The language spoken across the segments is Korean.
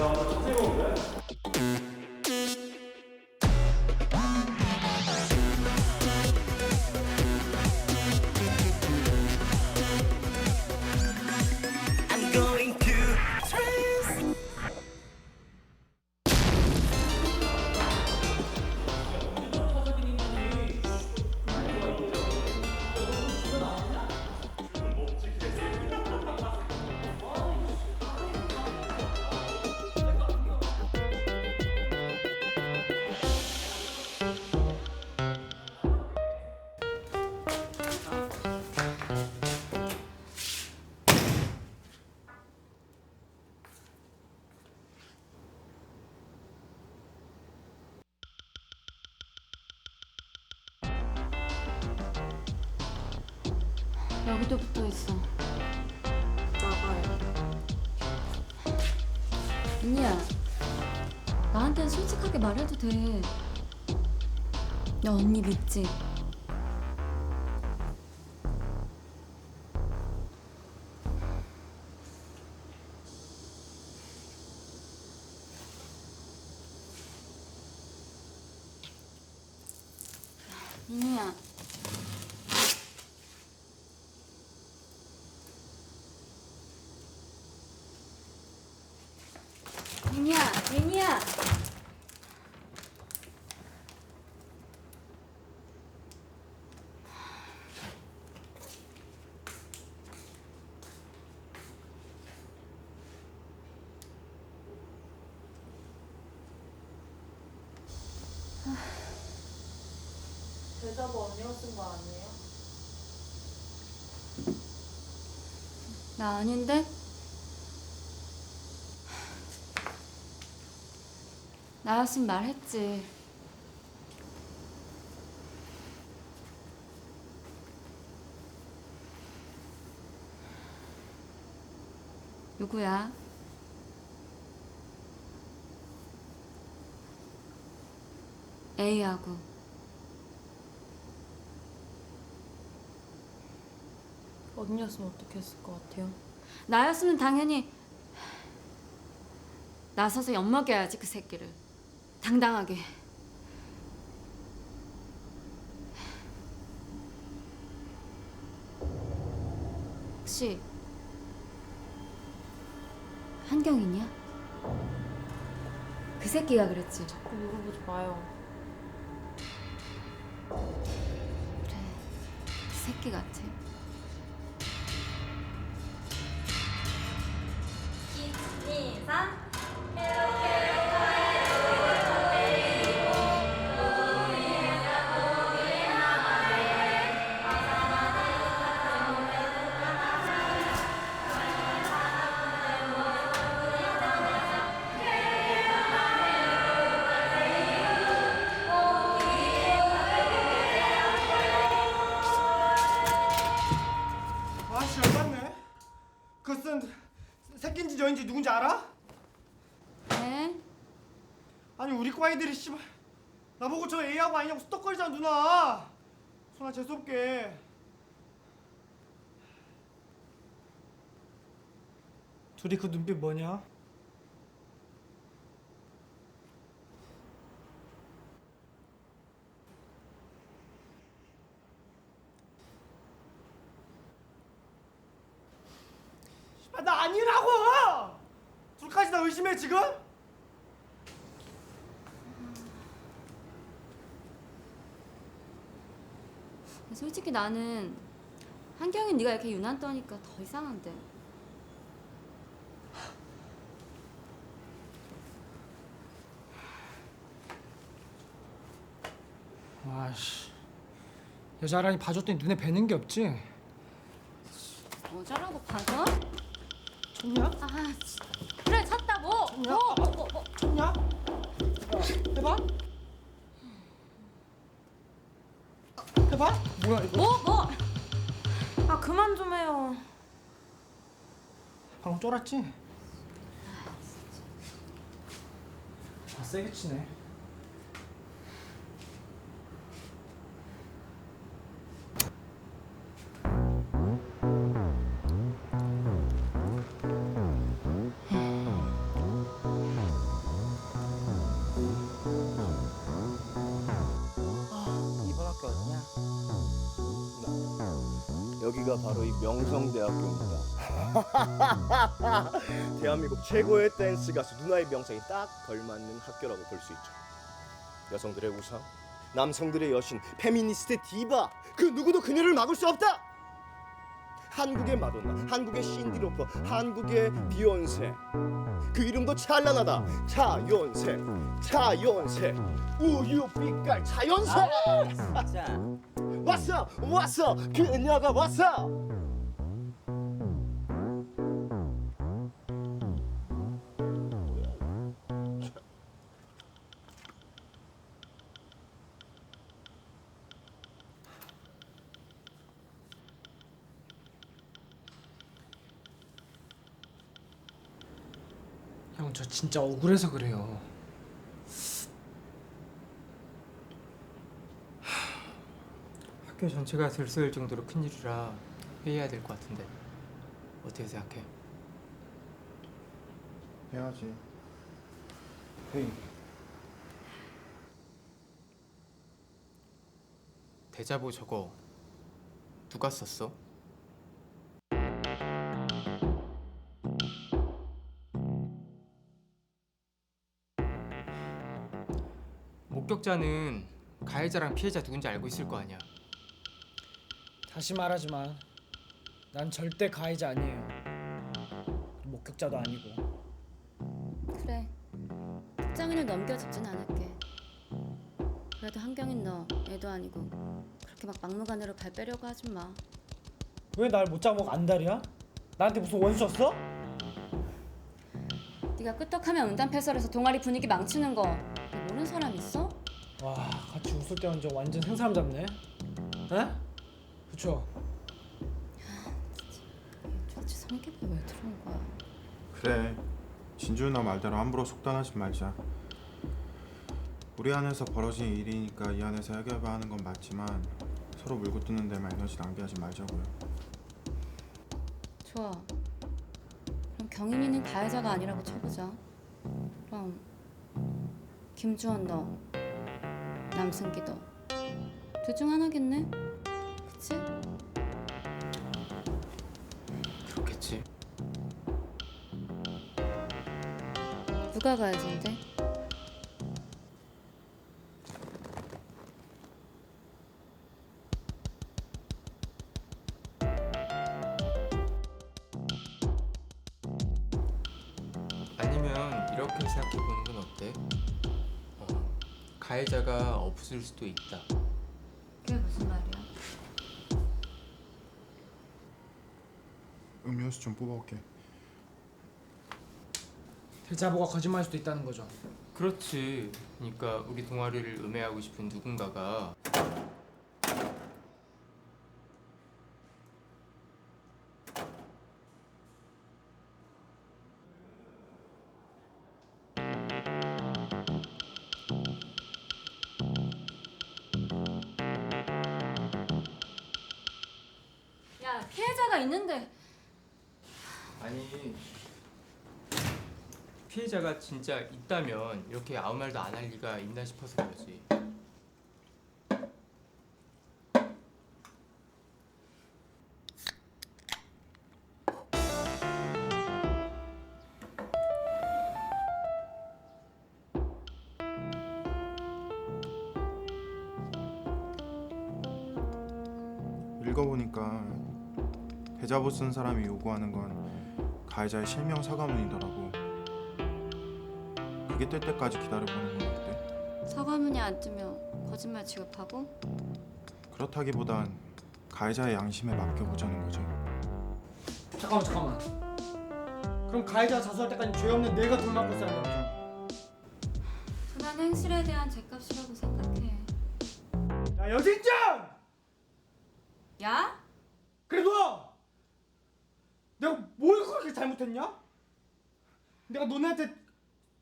I'm going to trace. 여기도 붙어 있어. 나가요. 언니야, 나한텐 솔직하게 말해도 돼. 너 언니 믿지? 민희야. 민희야, 민희야. 대자보 언니가 쓴 거 아니에요? 나 아닌데? 나였으면 말했지. 누구야? A하고. 언니였으면 어떻게 했을 것 같아요? 나였으면 당연히 나서서 엿먹여야지, 그 새끼를. 당당하게. 혹시 한경이냐? 그 새끼가 그랬지. 자꾸 물어보지 마요. 그래, 그 새끼 같아. 아씨 열받네. 그쓴 새끼인지 저인지 누군지 알아? 네? 아니 우리 과 애들이 씨발 나보고 저 A하고 아니냐고 스톡거리잖아 누나. 소나 재수없게. 둘이 그 눈빛 뭐냐? 씨발 나 아니라고! 둘까지 다 의심해 지금? 솔직히 나는 한경이 네가 이렇게 유난 떠니까 더 이상한데. 아씨 여자라니 봐줬더니 눈에 뵈는 게 없지? 여자라고 봐서? 좋냐? 아, 그래 찾다 뭐? 뭐? 좋냐? 야, 해봐? 해봐? 뭐야 이거? 뭐? 아 그만 좀 해요. 방금 쫄았지? 아 세게 치네. 여기가 바로 이 명성대학교입니다. 대한민국 최고의 댄스 가수 누나의 명성이 딱 걸맞는 학교라고 볼 수 있죠. 여성들의 우상, 남성들의 여신, 페미니스트의 디바, 그 누구도 그녀를 막을 수 없다. 한국의 마돈나, 한국의 신디로퍼, 한국의 비욘세. 그 이름도 찬란하다. 차연세, 차연세, 우유빛깔 차연세. 자, 왔어, 왔어, 그녀가 왔어. 형, 저 진짜 억울해서 그래요. 학교 전체가 들썩일 정도로 큰일이라 회의해야 될 것 같은데 어떻게 생각해? 해야지. 회의. 대자보 저거 누가 썼어? 목격자는 가해자랑 피해자 누군지 알고 있을 거 아니야. 다시 말하지만 난 절대 가해자 아니에요. 목격자도 아니고. 그래. 특정인을 넘겨짚진 않을게. 그래도 한경인 너 애도 아니고 그렇게 막 막무가내로 발 빼려고 하지 마. 왜 날 못 잡아먹고 안달이야? 나한테 무슨 원수였어? 네가 끄떡하면 응단패설에서 동아리 분위기 망치는 거 모르는 사람 있어? 와, 같이 웃을 때 완전 생사람 잡네. 에? 그쵸? 도대체 성격이 왜 들어온 거야? 그래, 진주 누나 말대로 함부로 속단하지 말자. 우리 안에서 벌어진 일이니까 이 안에서 해결해야 하는 건 맞지만 서로 물고 뜯는 데만 에너지 낭비하지 말자고요. 좋아. 그럼 경인이는 가해자가 아니라고 쳐보자. 그럼 김주원 너, 남승기 너, 둘 중 하나겠네? 그치? 그렇겠지. 누가 가해자인데? 아니면 이렇게 생각해 보는 건 어때? 가해자가 없을 수도 있다. 그게 무슨 말이야? 음료수 좀 뽑아올게. 대자보가 거짓말일 수도 있다는 거죠. 그렇지. 그러니까 우리 동아리를 음해하고 싶은 누군가가 야, 피해자가 있는데. 아니 피해자가 진짜 있다면 이렇게 아무 말도 안 할 리가 있나 싶어서 그러지. 읽어보니까 대자보 쓴 사람이 요구하는 건 가해자의 실명 사과문이더라고. 그게 뜰 때까지 기다려보는 건 어때? 사과문이 안 뜨면 거짓말 취급하고? 그렇다기보단 가해자의 양심에 맡겨보자는 거죠. 잠깐만. 그럼 가해자 자수할 때까지 죄 없는 내가 돈 받고 써야 되는 거죠? 그난 행실에 대한 죄값이라고 생각해. 야, 여진짱! 야? 그래도 내가 뭘 그렇게 잘못했냐? 내가 너네한테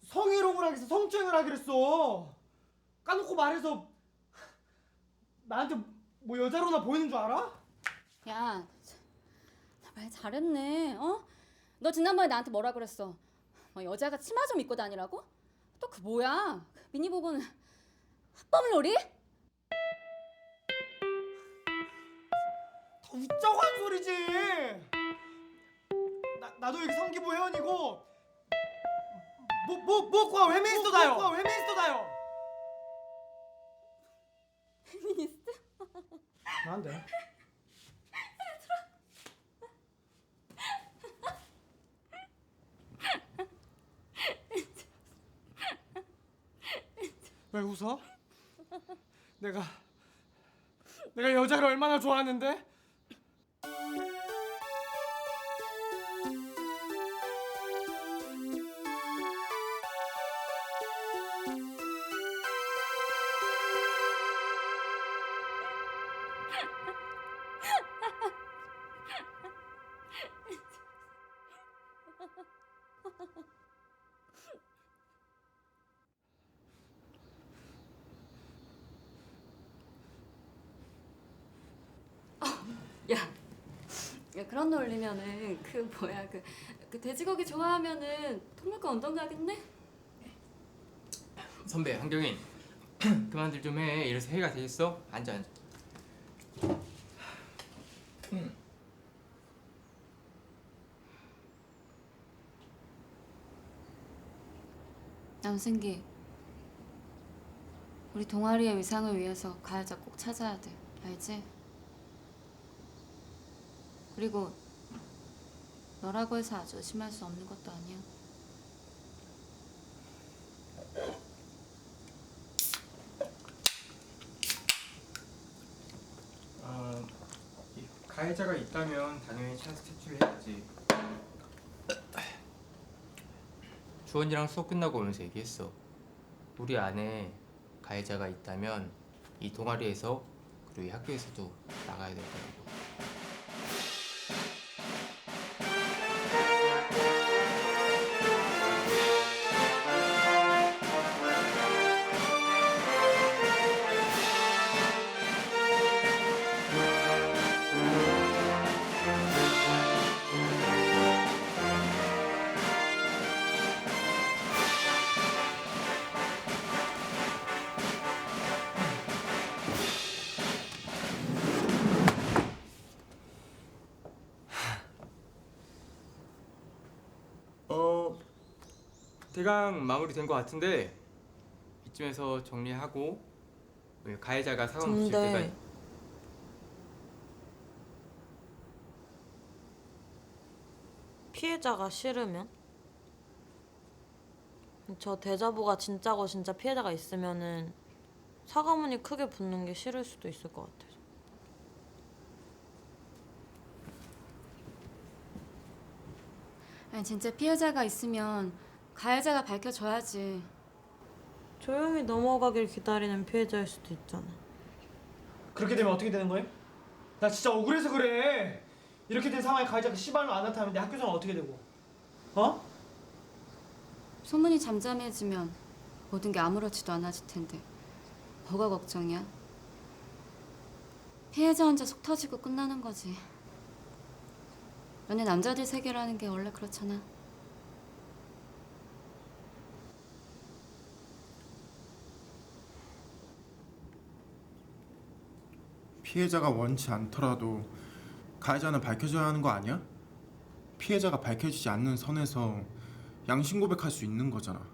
성희롱을 하겠어, 성추행을 하기로 했어. 까놓고 말해서 나한테 뭐 여자로나 보이는 줄 알아? 야, 나 말 잘했네. 어? 너 지난번에 나한테 뭐라 그랬어? 여자가 치마 좀 입고 다니라고? 또 그 뭐야? 미니 보고는 학범놀이? 웃자고 한 소리지. 나도 여기 성기부 회원이고 뭐과 회미니스트다요. 페미니스트? 난데. 왜 웃어? 내가 여자를 얼마나 좋아하는데? 야 그런 거 올리면은 그 돼지고기 좋아하면은 통밀과 운동 가겠네? 선배 한경인 그만들 좀 해. 이래서 해가 되겠어? 앉아. 남승기, 우리 동아리의 위상을 위해서 가야자 꼭 찾아야 돼. 알지? 그리고 너라고 해서 아주 의심할 수 없는 것도 아니야. 가해자가 있다면 당연히 찬스 퇴출해야지. 주원이랑 수업 끝나고 오면서 얘기했어. 우리 안에 가해자가 있다면 이 동아리에서 그리고 이 학교에서도 나가야 된다고. 대강 마무리된 것 같은데 이쯤에서 정리하고 가해자가 사과문 붙일 때까지. 근데 피해자가 싫으면? 저 대자보가 진짜고 진짜 피해자가 있으면은 사과문이 크게 붙는 게 싫을 수도 있을 것 같아서. 아니 진짜 피해자가 있으면 가해자가 밝혀줘야지. 조용히 넘어가길 기다리는 피해자일 수도 있잖아. 그렇게 되면 어떻게 되는 거예요? 나 진짜 억울해서 그래. 이렇게 된 상황에 가해자가 씨발로 안 나타나면 내 학교생활 어떻게 되고? 어? 소문이 잠잠해지면 모든 게 아무렇지도 않아질 텐데 뭐가 걱정이야? 피해자 혼자 속 터지고 끝나는 거지. 너네 남자들 세계라는 게 원래 그렇잖아. 피해자가 원치 않더라도 가해자는 밝혀져야 하는 거 아니야? 피해자가 밝혀지지 않는 선에서 양심 고백할 수 있는 거잖아.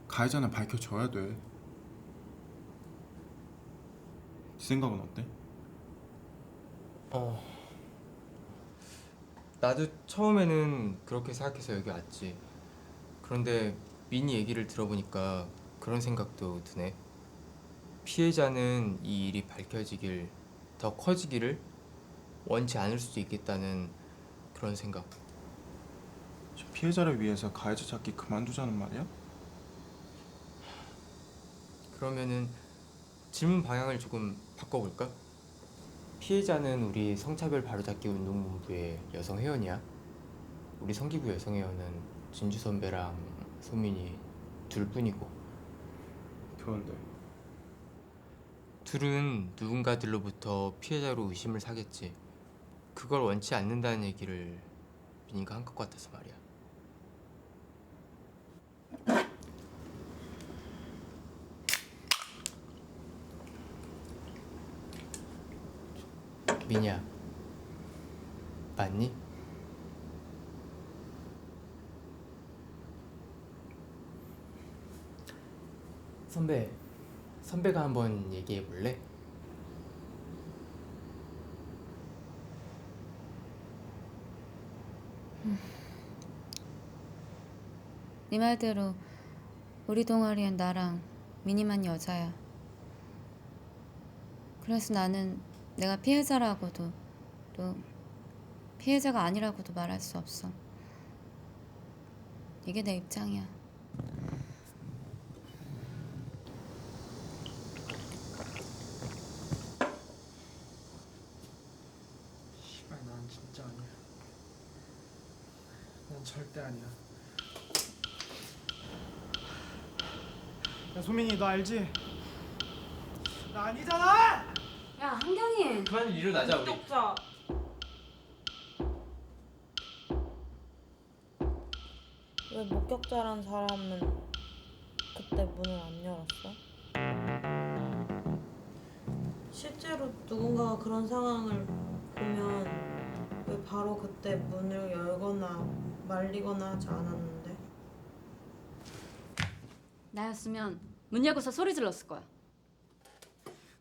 가해자는 밝혀져야 돼. 네 생각은 어때? 나도 처음에는 그렇게 생각해서 여기 왔지. 그런데 민이 얘기를 들어보니까 그런 생각도 드네. 피해자는 이 일이 밝혀지길, 더 커지기를 원치 않을 수도 있겠다는 그런 생각. 저 피해자를 위해서 가해자 찾기 그만두자는 말이야? 그러면은 질문 방향을 조금 바꿔볼까? 피해자는 우리 성차별 바로잡기 운동본부의 여성 회원이야. 우리 성기부 여성 회원은 진주 선배랑 소민이 둘뿐이고. 그런데 둘은 누군가들로부터 피해자로 의심을 사겠지. 그걸 원치 않는다는 얘기를 민이가 한 것 같아서 말이야. 민이야, 맞니? 선배가 한번 얘기해 볼래? 네 말대로 우리 동아리엔 나랑 미니만 여자야. 그래서 나는 내가 피해자라고도 또 피해자가 아니라고도 말할 수 없어. 이게 내 입장이야. 씨발 난 진짜 아니야. 난 절대 아니야. 야 소민이 너 알지? 나 아니잖아! 야 한경이. 그만 일어나자 우리. 목격자. 왜 목격자란 사람은 그때 문을 안 열었어? 실제로 누군가가 그런 상황을 보면 왜 바로 그때 문을 열거나 말리거나 하지 않았는데? 나였으면 문 열고서 소리 질렀을 거야.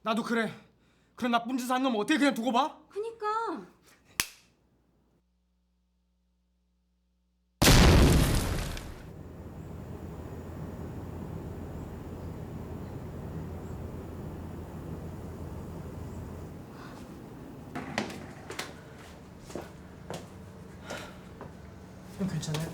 나도 그래. 그런 나쁜 짓 한 놈 어떻게 그냥 두고 봐? 그니까. 형 괜찮아요?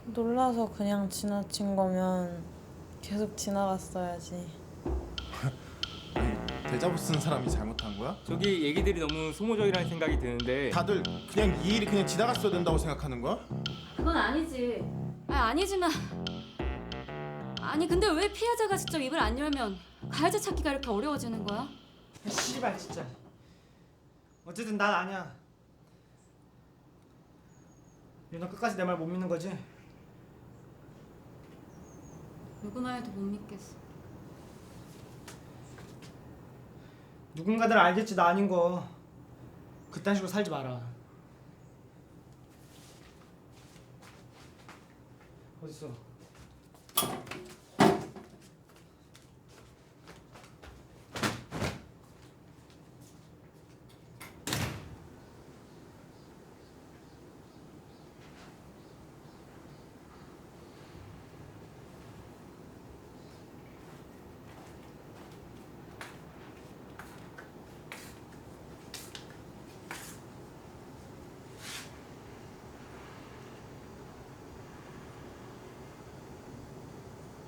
놀라서 그냥 지나친 거면 계속 지나갔어야지. 아니 대자보 쓴 사람이 잘못한 거야? 저기 얘기들이 너무 소모적이라는 생각이 드는데 다들 그냥 이 일이 그냥 지나갔어야 된다고 생각하는 거야? 그건 아니지. 아니지만. 아니 근데 왜 피해자가 직접 입을 안 열면 가해자 찾기가 이렇게 어려워지는 거야? 씨발 진짜. 어쨌든 난 아니야. 너 끝까지 내 말 못 믿는 거지? 누구 말도 못 믿겠어. 누군가들 알겠지 나 아닌 거. 그딴 식으로 살지 마라. 어딨어?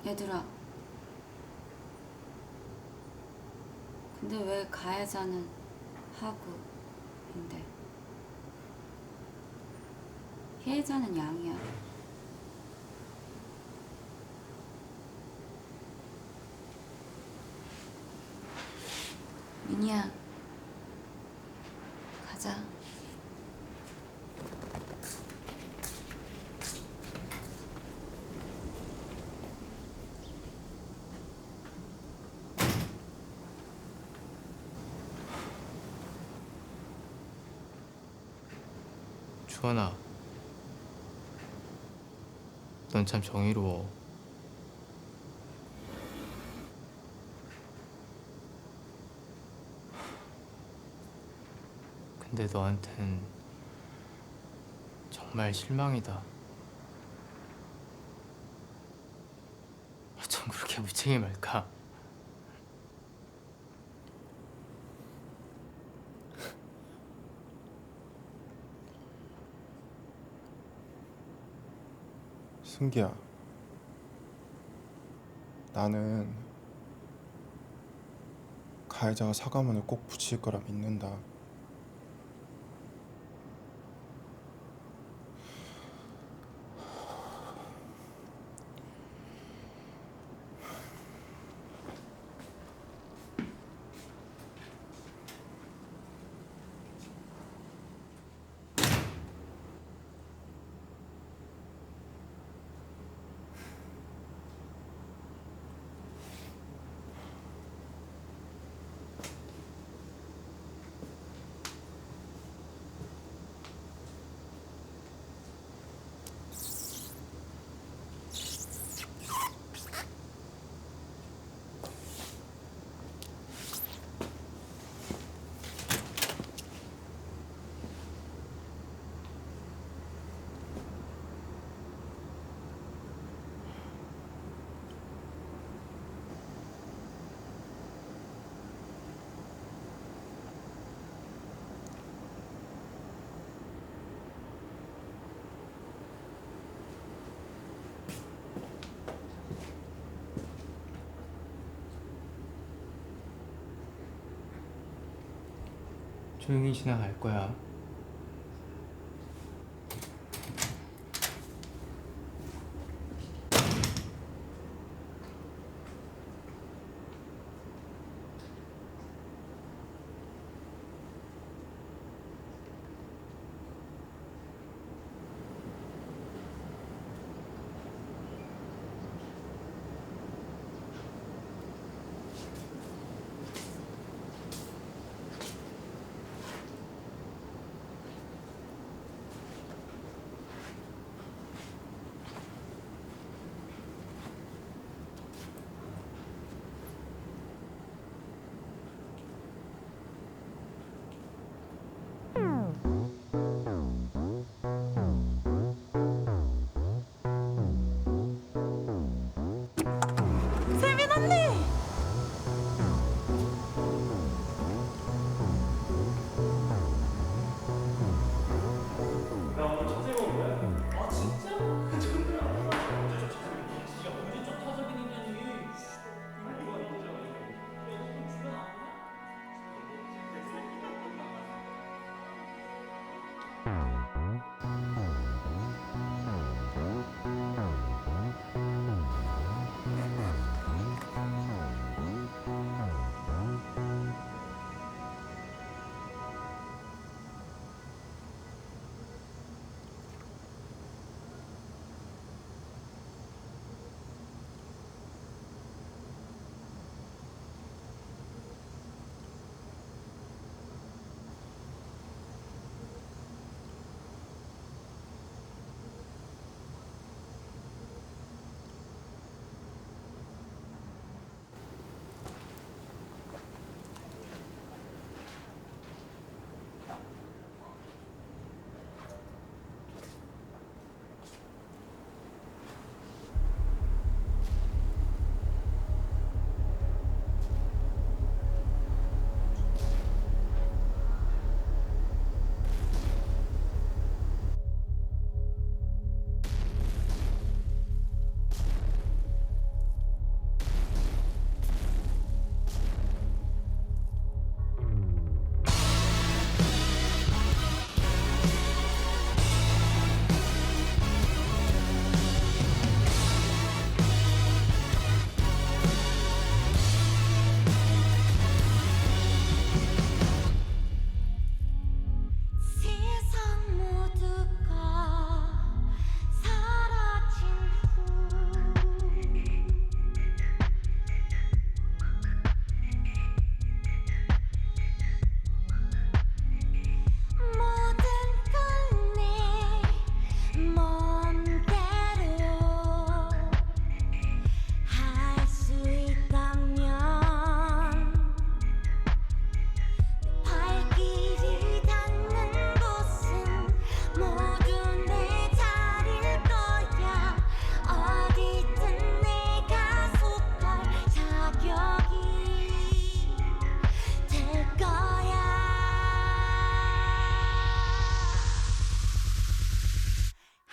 얘들아. 근데 왜 가해자는 하구인데 피해자는 양이야? 민이야, 가자. 주원아, 넌 참 정의로워. 근데 너한텐 정말 실망이다. 어쩜 그렇게 무책임 할까? 승기야, 나는 가해자가 사과문을 꼭 붙일 거라 믿는다. 조용히 지나갈 거야.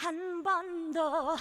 한 번 더